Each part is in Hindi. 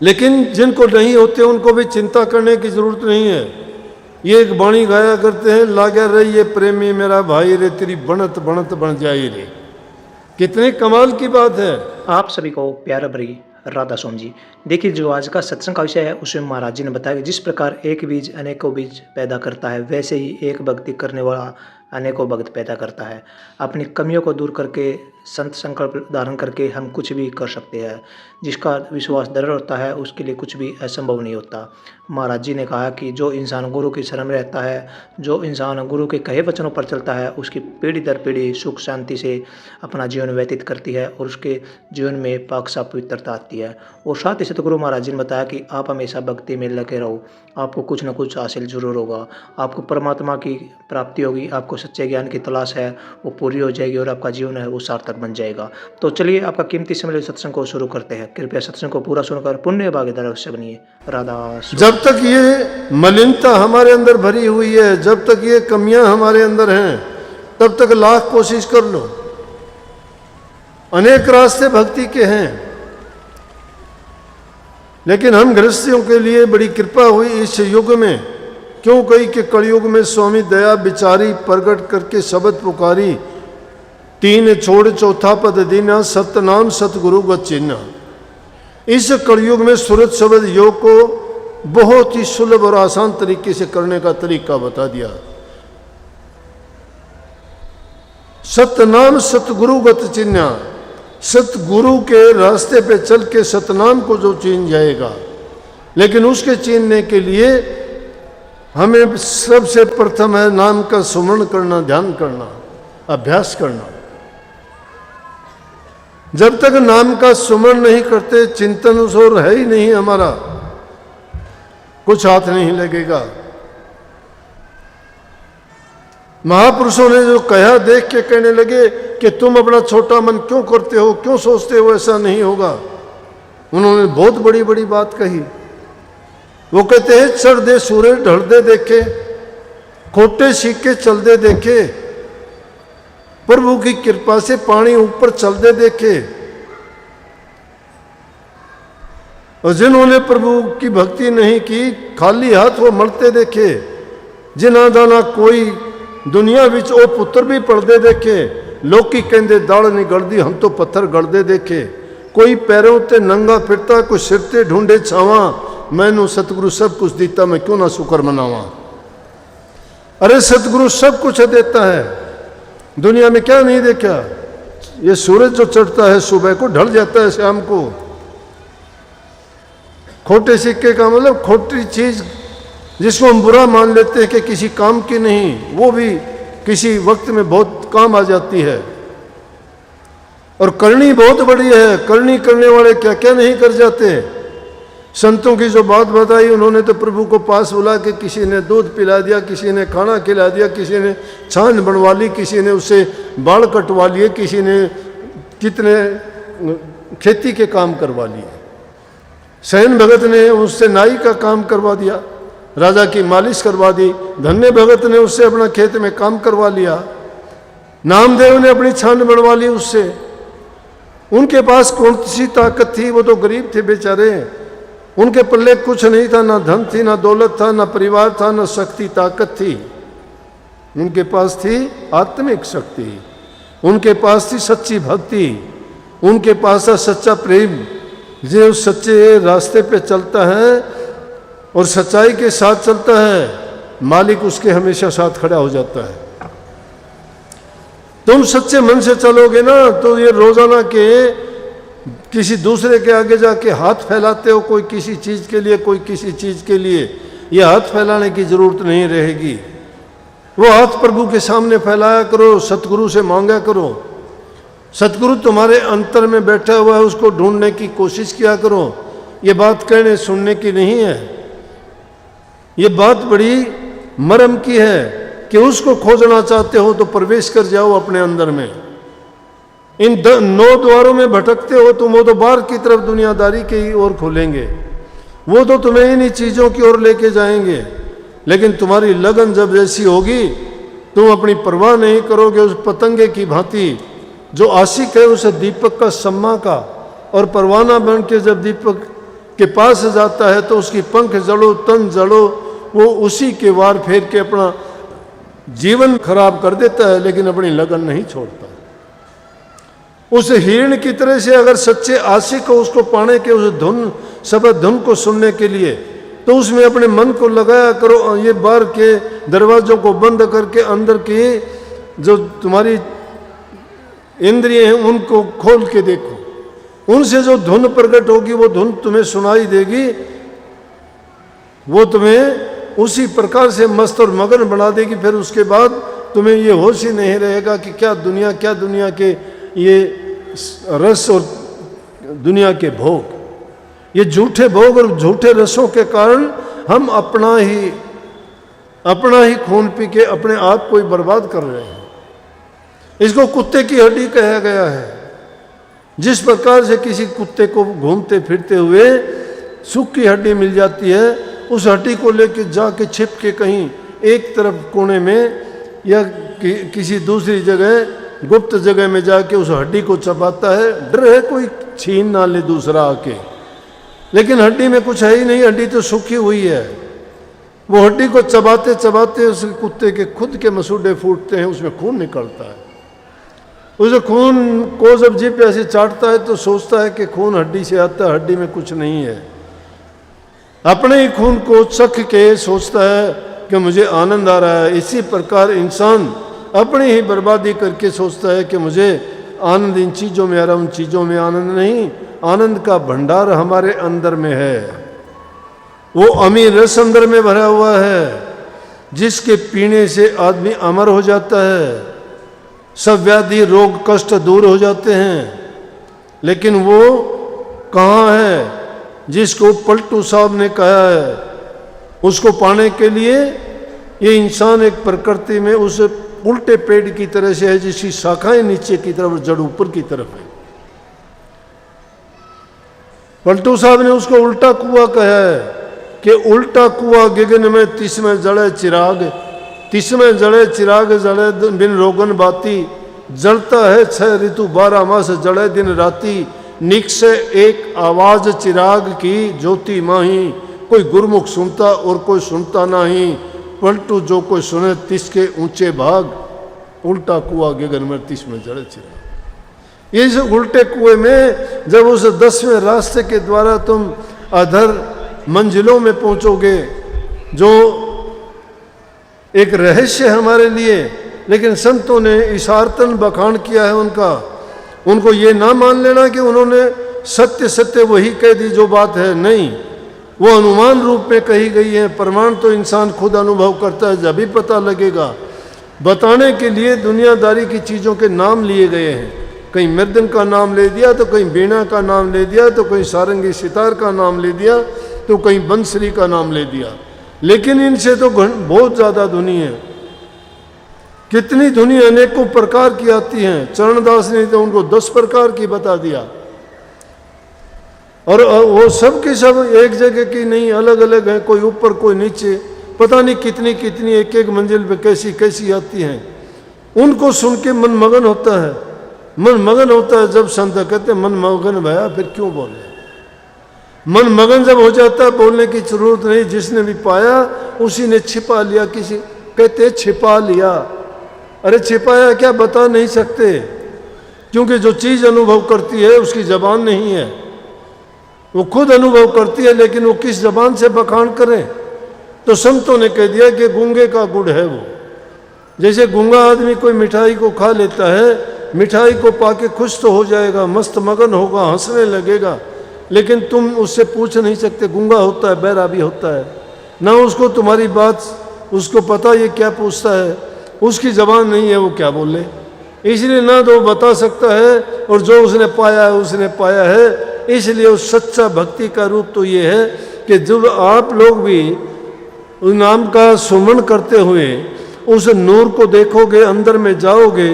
लेकिन जिनको नहीं होते उनको भी चिंता करने की जरूरत नहीं है। ये एक वाणी गाया करते हैं, लागे रही ये प्रेमी मेरा भाई रे, तेरी बनत बनत बन जाई रे। कितने कमाल की बात है। आप सभी को प्यारा भरी राधा स्वामी जी। देखिए, जो आज का सत्संग का विषय है उसमें महाराज जी ने बताया कि जिस प्रकार एक बीज अनेकों बीज पैदा करता है, वैसे ही एक भक्ति करने वाला अनेकों भक्त पैदा करता है। अपनी कमियों को दूर करके, संत संकल्प धारण करके हम कुछ भी कर सकते हैं। जिसका विश्वास दृढ़ होता है उसके लिए कुछ भी असंभव नहीं होता। महाराज जी ने कहा कि जो इंसान गुरु की शरण में रहता है, जो इंसान गुरु के कहे वचनों पर चलता है, उसकी पीढ़ी दर पीढ़ी सुख शांति से अपना जीवन व्यतीत करती है और उसके जीवन में पाक साफ पवित्रता आती है। और साथ ही सतगुरु महाराज जी ने बताया कि आप हमेशा भक्ति में लगे रहो, आपको कुछ न कुछ हासिल जरूर होगा। आपको परमात्मा की प्राप्ति होगी, आपको सच्चे ज्ञान की तलाश है वो पूरी हो जाएगी और आपका जीवन है वो सार्थक बन जाएगा। तो चलिए आपका कीमती समय सत्संग को शुरू करते हैं। कृपया सत्संग को पूरा सुनकर पुण्य भागीदार अवश्य बनिए। राधा। जब तक ये मलिनता हमारे अंदर भरी हुई है, जब तक ये कमियां हमारे अंदर हैं, तब तक लाख कोशिश कर लो। अनेक रास्ते भक्ति के हैं, लेकिन हम गृहस्थियों के लिए बड़ी कृपा हुई इस युग में। क्यों कही कि कलयुग में स्वामी दया बिचारी, प्रगट करके शब्द पुकारी, तीन छोड़ चौथा पद दीना, सतनाम सतगुरु गत चिन्हा। इस कलयुग में सूरत शब्द योग को बहुत ही सुलभ और आसान तरीके से करने का तरीका बता दिया। सतनाम सतगुरु गत चिन्हा, सतगुरु के रास्ते पे चल के सतनाम को जो चीन जाएगा, लेकिन उसके चीनने के लिए हमें सबसे प्रथम है नाम का सुमरण करना, ध्यान करना, अभ्यास करना। जब तक नाम का सुमरण नहीं करते, चिंतन और है ही नहीं हमारा, कुछ हाथ नहीं लगेगा। महापुरुषों ने जो कहा देख के कहने लगे कि तुम अपना छोटा मन क्यों करते हो, क्यों सोचते हो ऐसा नहीं होगा। उन्होंने बहुत बड़ी बड़ी बात कही। वो कहते हैं चढ़ दे सूरज ढल दे देखे, खोटे सिक्के चल दे देखे, प्रभु की कृपा से पानी ऊपर चल दे देखे। और जिन्होंने प्रभु की भक्ति नहीं की, खाली हाथ वो मरते देखे। जिन्ना दाना कोई दुनिया विच ओ पुत्र भी पढ़ते देखे, लोग की कहते दाल नहीं गलदी, हम तो पत्थर गलदे देखे। कोई पैरों ते नंगा फिरता, कोई सिर ते ढूंढे छावा, मैनू सतगुरु सब कुछ देता, मैं क्यों ना शुक्र मनावा। अरे सतगुरु सब कुछ देता है, दुनिया में क्या नहीं देखा। ये सूरज जो चढ़ता है सुबह को, ढल जाता है शाम को। खोटे सिक्के का मतलब खोटी चीज जिसको हम बुरा मान लेते हैं कि किसी काम की नहीं, वो भी किसी वक्त में बहुत काम आ जाती है। और करनी बहुत बड़ी है, करनी करने वाले क्या क्या नहीं कर जाते। संतों की जो बात बताई, उन्होंने तो प्रभु को पास बुला के किसी ने दूध पिला दिया, किसी ने खाना खिला दिया, किसी ने छाछ बनवा ली, किसी ने उससे बाल कटवा लिए, किसी ने कितने खेती के काम करवा लिए। सैन भगत ने उससे नाई का काम करवा दिया, राजा की मालिश करवा दी। धन्य भगत ने उससे अपना खेत में काम करवा लिया। नामदेव ने अपनी छान बनवा ली उससे। उनके पास कौन सी ताकत थी, वो तो गरीब थे बेचारे। उनके पल्ले कुछ नहीं था, ना धन थी, ना दौलत था, ना परिवार था, ना शक्ति ताकत थी। उनके पास थी आत्मिक शक्ति, उनके पास थी सच्ची भक्ति, उनके पास था सच्चा प्रेम। जो उस सच्चे रास्ते पे चलता है और सच्चाई के साथ चलता है, मालिक उसके हमेशा साथ खड़ा हो जाता है। तुम सच्चे मन से चलोगे ना, तो ये रोजाना के किसी दूसरे के आगे जाके हाथ फैलाते हो, कोई किसी चीज के लिए, कोई किसी चीज के लिए, ये हाथ फैलाने की जरूरत नहीं रहेगी। वो हाथ प्रभु के सामने फैलाया करो, सतगुरु से मांगा करो। सतगुरु तुम्हारे अंतर में बैठा हुआ है, उसको ढूंढने की कोशिश किया करो। ये बात कहने सुनने की नहीं है, ये बात बड़ी मर्म की है कि उसको खोजना चाहते हो तो प्रवेश कर जाओ अपने अंदर में। इन 9 द्वारों में भटकते हो तुम, वो तो बाहर की तरफ दुनियादारी के ही ओर खोलेंगे, वो तो तुम्हें इन्हीं चीज़ों की ओर लेके जाएंगे। लेकिन तुम्हारी लगन जब जैसी होगी, तुम अपनी परवाह नहीं करोगे। उस पतंगे की भांति जो आशिक है उसे दीपक का सम्मा का, और परवाना बन के जब दीपक के पास जाता है तो उसकी पंख जड़ो तन जड़ो, वो उसी के वार फेर के अपना जीवन खराब कर देता है, लेकिन अपनी लगन नहीं छोड़ता। उस हिरण की तरह से अगर सच्चे आशिक हो उसको पाने के, उस धुन शब्द धुन को सुनने के लिए, तो उसमें अपने मन को लगाया करो। ये बाहर के दरवाजों को बंद करके अंदर के जो तुम्हारी इंद्रिय हैं उनको खोल के देखो, उनसे जो धुन प्रकट होगी वो धुन तुम्हें सुनाई देगी, वो तुम्हें उसी प्रकार से मस्त और मगन बना देगी। फिर उसके बाद तुम्हें ये होश ही नहीं रहेगा कि क्या दुनिया के ये रस और दुनिया के भोग, ये झूठे भोग और झूठे रसों के कारण हम अपना ही खून पी के अपने आप को ही बर्बाद कर रहे हैं। इसको कुत्ते की हड्डी कहा गया है। जिस प्रकार से किसी कुत्ते को घूमते फिरते हुए सुख की हड्डी मिल जाती है, उस हड्डी को लेके जाके छिप के कहीं एक तरफ कोने में या किसी दूसरी जगह गुप्त जगह में जाके उस हड्डी को चबाता है। डर है कोई छीन ना ले दूसरा आके, लेकिन हड्डी में कुछ है ही नहीं, हड्डी तो सूखी हुई है। वो हड्डी को चबाते चबाते उस कुत्ते के खुद के मसूड़े फूटते हैं, उसमें खून निकलता है। उस खून को जब जीभ पे ऐसे चाटता है तो सोचता है कि खून हड्डी से आता है, हड्डी में कुछ नहीं है। अपने ही खून को चख के सोचता है कि मुझे आनंद आ रहा है। इसी प्रकार इंसान अपनी ही बर्बादी करके सोचता है कि मुझे आनंद इन चीज़ों में आ रहा, उन चीज़ों में आनंद नहीं। आनंद का भंडार हमारे अंदर में है, वो अमीर रस अंदर में भरा हुआ है, जिसके पीने से आदमी अमर हो जाता है, सब व्याधि रोग कष्ट दूर हो जाते हैं। लेकिन वो कहाँ है जिसको पलटू साहब ने कहा है? उसको पाने के लिए ये इंसान एक प्रकृति में उस उल्टे पेड़ की तरह से है, जिसकी शाखाएं नीचे की तरफ, जड़ ऊपर की तरफ है। पलटू साहब ने उसको उल्टा कुआं कहा है कि उल्टा कुआं गगन में तिसमें जड़े चिराग, तिसमें जड़े चिराग जड़े बिन रोगन बाती, जलता है 6 ऋतु 12 मास जड़े दिन राती, निक से एक आवाज चिराग की ज्योति माही, कोई गुरमुख सुनता और कोई सुनता नहीं, पलटू जो कोई सुने तिसके ऊंचे भाग, उल्टा कुआं गगन में तिसमें जड़े चिराग। ये जो उल्टे कुएं में जब उस 10वें रास्ते के द्वारा तुम अधर मंजिलों में पहुंचोगे, जो एक रहस्य हमारे लिए, लेकिन संतों ने इशारतन बखान किया है उनको ये ना मान लेना कि उन्होंने सत्य सत्य वही कह दी जो बात है, नहीं, वो अनुमान रूप में कही गई है। प्रमाण तो इंसान खुद अनुभव करता है, जब भी पता लगेगा। बताने के लिए दुनियादारी की चीज़ों के नाम लिए गए हैं, कहीं मृदंग का नाम ले दिया तो कहीं बीणा का नाम ले दिया, तो कहीं सारंगी सितार का नाम ले दिया, तो कहीं बंसरी का नाम ले दिया। लेकिन इनसे तो बहुत ज़्यादा धुनी है, कितनी धुनी अनेकों प्रकार की आती हैं। चरणदास ने तो उनको 10 प्रकार की बता दिया, और वो सब के सब एक जगह की नहीं, अलग अलग हैं, कोई ऊपर कोई नीचे, पता नहीं कितनी कितनी एक एक मंजिल पे कैसी कैसी आती हैं। उनको सुन के मन मगन होता है, मन मगन होता है। जब संत कहते मन मगन भया, फिर क्यों बोले? मन मगन जब हो जाता है, बोलने की जरूरत नहीं। जिसने भी पाया उसी ने छिपा लिया। किसी कहते छिपा लिया, अरे छिपाया क्या, बता नहीं सकते, क्योंकि जो चीज़ अनुभव करती है उसकी जबान नहीं है, वो खुद अनुभव करती है, लेकिन वो किस जबान से बखान करें? तो संतों ने कह दिया कि गूंगे का गुड़ है वो। जैसे गूंगा आदमी कोई मिठाई को खा लेता है, मिठाई को पाके खुश तो हो जाएगा, मस्त मगन होगा, हंसने लगेगा, लेकिन तुम उससे पूछ नहीं सकते, गूंगा होता है, बहरा भी होता है ना, उसको तुम्हारी बात उसको पता ये क्या पूछता है, उसकी जबान नहीं है, वो क्या बोले। इसलिए ना तो बता सकता है, और जो उसने पाया है। इसलिए उस सच्चा भक्ति का रूप तो ये है कि जब आप लोग भी उस नाम का सुमन करते हुए उस नूर को देखोगे, अंदर में जाओगे,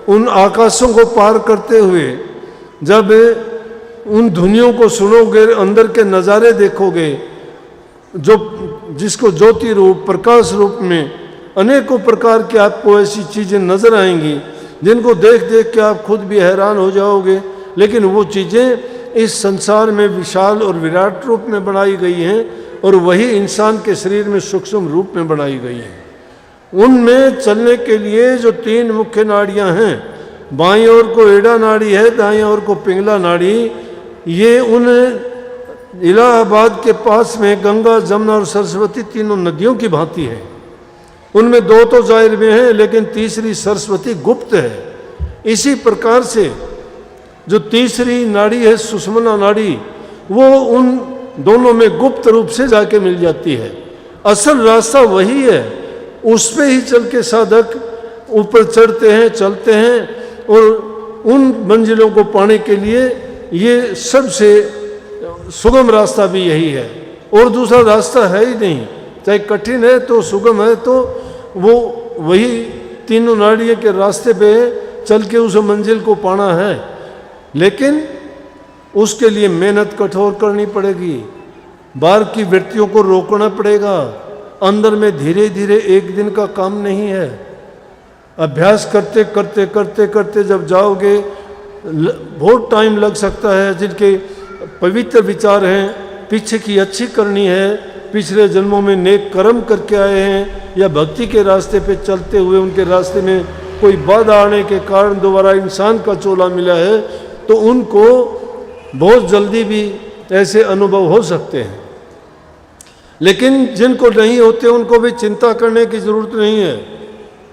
उन आकाशों को पार करते हुए जब उन ध्वनियों को सुनोगे, अंदर के नज़ारे देखोगे, जो जिसको ज्योति रूप प्रकाश रूप में अनेकों प्रकार की आपको ऐसी चीज़ें नज़र आएंगी जिनको देख देख के आप खुद भी हैरान हो जाओगे। लेकिन वो चीज़ें इस संसार में विशाल और विराट रूप में बनाई गई हैं और वही इंसान के शरीर में सूक्ष्म रूप में बनाई गई हैं। उनमें चलने के लिए जो 3 मुख्य नाड़ियां हैं, बाईं ओर को एड़ा नाड़ी है, दाईं ओर को पिंगला नाड़ी, ये उन इलाहाबाद के पास में गंगा, जमुना और सरस्वती तीनों नदियों की भांति है। उनमें 2 तो जाहिर में हैं, लेकिन तीसरी सरस्वती गुप्त है। इसी प्रकार से जो तीसरी नाड़ी है सुषुम्ना नाड़ी, वो उन दोनों में गुप्त रूप से जाके मिल जाती है। असल रास्ता वही है, उस पे ही चल के साधक ऊपर चढ़ते हैं, चलते हैं, और उन मंजिलों को पाने के लिए ये सबसे सुगम रास्ता भी यही है। और दूसरा रास्ता है ही नहीं, चाहे कठिन है तो सुगम है तो वो वही तीनों नाड़ियों के रास्ते पे चल के उस मंजिल को पाना है। लेकिन उसके लिए मेहनत कठोर करनी पड़ेगी, बाहर की वृत्तियों को रोकना पड़ेगा। अंदर में धीरे धीरे एक दिन का काम नहीं है। अभ्यास करते करते करते करते जब जाओगे बहुत टाइम लग सकता है। जिनके पवित्र विचार हैं, पीछे की अच्छी करनी है, पिछले जन्मों में नेक कर्म करके आए हैं, या भक्ति के रास्ते पे चलते हुए उनके रास्ते में कोई बाधा आने के कारण दोबारा इंसान का चोला मिला है, तो उनको बहुत जल्दी भी ऐसे अनुभव हो सकते हैं। लेकिन जिनको नहीं होते उनको भी चिंता करने की जरूरत नहीं है।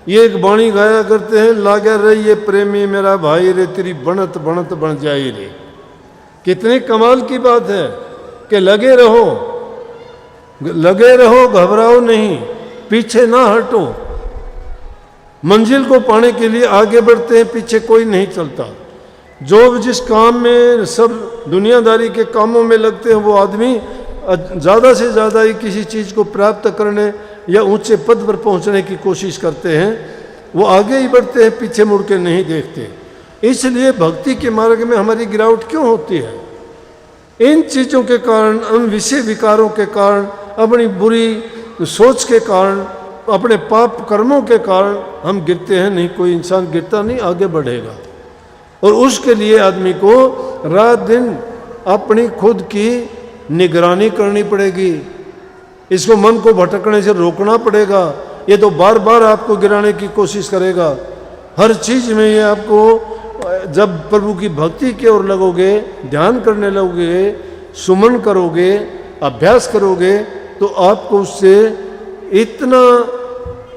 ये एक वाणी गाया करते हैं, लागे रही ये प्रेमी मेरा भाई रे, तेरी बनत बनत बन जाई रे। कितने कमाल की बात है कि लगे रहो, लगे रहो, घबराओ नहीं, पीछे ना हटो। मंजिल को पाने के लिए आगे बढ़ते हैं, पीछे कोई नहीं चलता। जो जिस काम में सब दुनियादारी के कामों में लगते हैं, वो आदमी ज़्यादा से ज़्यादा ही किसी चीज़ को प्राप्त करने या ऊंचे पद पर पहुंचने की कोशिश करते हैं। वो आगे ही बढ़ते हैं, पीछे मुड़ के नहीं देखते। इसलिए भक्ति के मार्ग में हमारी गिरावट क्यों होती है? इन चीज़ों के कारण, उन विषय विकारों के कारण, अपनी बुरी सोच के कारण, अपने पाप कर्मों के कारण हम गिरते हैं। नहीं, कोई इंसान गिरता नहीं, आगे बढ़ेगा। और उसके लिए आदमी को रात दिन अपनी खुद की निगरानी करनी पड़ेगी। इसको मन को भटकने से रोकना पड़ेगा। ये तो बार बार आपको गिराने की कोशिश करेगा। हर चीज़ में ये आपको, जब प्रभु की भक्ति की ओर लगोगे, ध्यान करने लगोगे, सुमन करोगे, अभ्यास करोगे, तो आपको उससे इतना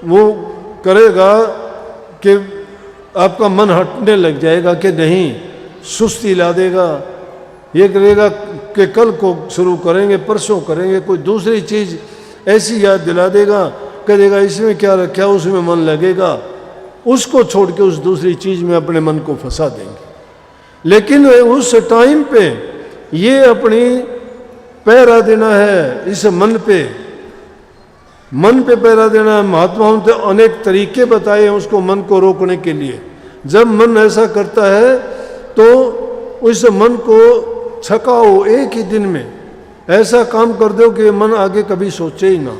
वो करेगा कि आपका मन हटने लग जाएगा कि नहीं, सुस्ती ला देगा। ये करेगा कि कल को शुरू करेंगे, परसों करेंगे, कोई दूसरी चीज़ ऐसी याद दिला देगा, कहेगा इसमें क्या रखा, उसमें मन लगेगा, उसको छोड़ के उस दूसरी चीज़ में अपने मन को फंसा देंगे। लेकिन उस टाइम पे ये अपनी पैरा देना है, इस मन पे पैरा देना है। महात्माओं ने अनेक तरीके बताए हैं उसको, मन को रोकने के लिए। जब मन ऐसा करता है तो उस मन को छकाओ, एक ही दिन में ऐसा काम कर दो कि मन आगे कभी सोचे ही ना।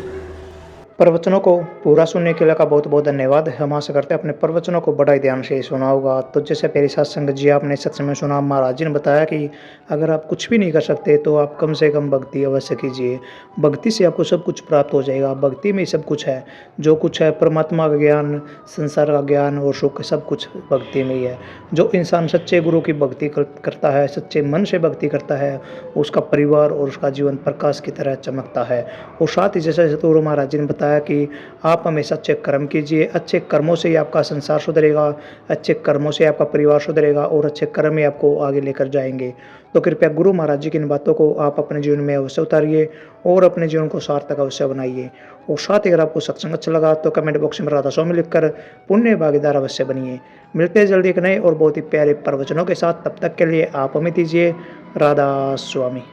प्रवचनों को पूरा सुनने के लिए का बहुत बहुत धन्यवाद। हम आशा करते हैं अपने प्रवचनों को बड़ा ध्यान से सुना होगा। तो जैसे पहले सत्संग जी आपने सत्संग में सुना, महाराज जी ने बताया कि अगर आप कुछ भी नहीं कर सकते तो आप कम से कम भक्ति अवश्य कीजिए। भक्ति से आपको सब कुछ प्राप्त हो जाएगा। भक्ति में सब कुछ है, जो कुछ है परमात्मा का ज्ञान, संसार का ज्ञान और सुख, सब कुछ भक्ति में ही है। जो इंसान सच्चे गुरु की भक्ति करता है, सच्चे मन से भक्ति करता है, उसका परिवार और उसका जीवन प्रकाश की तरह चमकता है। और साथ ही जैसे सतगुरु महाराज जी ने बताया कि आप हमेशा अच्छे कर्म कीजिए, अच्छे कर्मों से ही आपका संसार सुधरेगा, अच्छे कर्मों से आपका परिवार सुधरेगा और अच्छे कर्म ही आपको आगे लेकर जाएंगे। तो कृपया गुरु महाराज जी की इन बातों को आप अपने जीवन में अवश्य उतारिए और अपने जीवन को सार्थक अवश्य बनाइए। और साथ ही अगर आपको सत्संग अच्छा लगा तो कमेंट बॉक्स में राधा स्वामी लिखकर पुण्य भागीदार अवश्य बनिए। मिलते हैं जल्दी एक नए और बहुत ही प्यारे प्रवचनों के साथ। तब तक के लिए आप हमें दीजिए राधा स्वामी।